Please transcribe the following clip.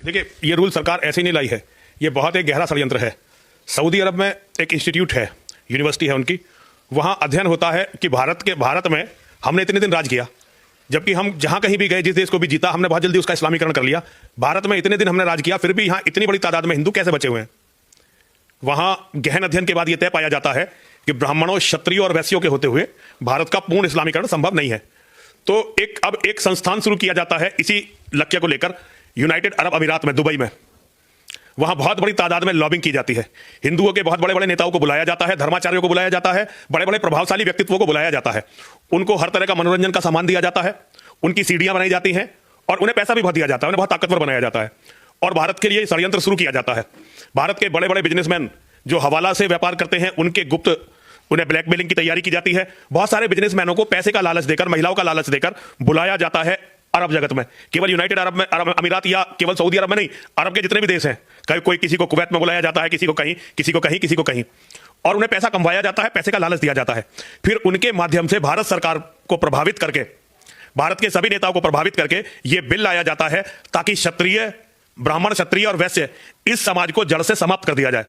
देखिए, ये रूल सरकार ऐसे ही नहीं लाई है, ये बहुत एक गहरा षड्यंत्र है। सऊदी अरब में एक इंस्टीट्यूट है, यूनिवर्सिटी है उनकी, वहां अध्ययन होता है कि भारत में हमने इतने दिन राज किया, जबकि हम जहां कहीं भी गए, जिस देश को भी जीता, हमने बहुत जल्दी उसका इस्लामीकरण कर लिया। भारत में इतने दिन हमने राज किया, फिर भी यहां इतनी बड़ी तादाद में हिंदू कैसे बचे हुए हैं? वहां गहन अध्ययन के बाद यह तय पाया जाता है कि ब्राह्मणों, क्षत्रियों और वैश्यों के होते हुए भारत का पूर्ण इस्लामीकरण संभव नहीं है। तो अब एक संस्थान शुरू किया जाता है इसी लक्ष्य को लेकर, यूनाइटेड अरब अमीरात में, दुबई में। वहां बहुत बड़ी तादाद में लॉबिंग की जाती है, हिंदुओं के बहुत बड़े बड़े नेताओं को बुलाया जाता है, धर्माचार्यों को बुलाया जाता है, बड़े बड़े प्रभावशाली व्यक्तित्वों को बुलाया जाता है। उनको हर तरह का मनोरंजन का सामान दिया जाता है, उनकी सीढ़ियां बनाई जाती हैं और उन्हें पैसा भी बहुत दिया जाता है, उन्हें बहुत ताकतवर बनाया जाता है। और भारत के लिए षड्यंत्र शुरू किया जाता है। भारत के बड़े बड़े बिजनेसमैन जो हवाला से व्यापार करते हैं, उनके गुप्त उन्हें ब्लैकमेलिंग की तैयारी की जाती है। बहुत सारे बिजनेसमैनों को पैसे का लालच देकर, महिलाओं का लालच देकर बुलाया जाता है अरब जगत में। केवल यूनाइटेड अरब अमीरात या केवल सऊदी अरब में नहीं, अरब के जितने भी देश हैं, कोई किसी को कुवैत में बुलाया जाता है, किसी को कहीं, किसी को कहीं, किसी को कहीं, और उन्हें पैसा कमवाया जाता है, पैसे का लालच दिया जाता है। फिर उनके माध्यम से भारत सरकार को प्रभावित करके, भारत के सभी नेताओं को प्रभावित करके यह बिल लाया जाता है ताकि क्षत्रिय, ब्राह्मण, क्षत्रिय और वैश्य, इस समाज को जड़ से समाप्त कर दिया जाए।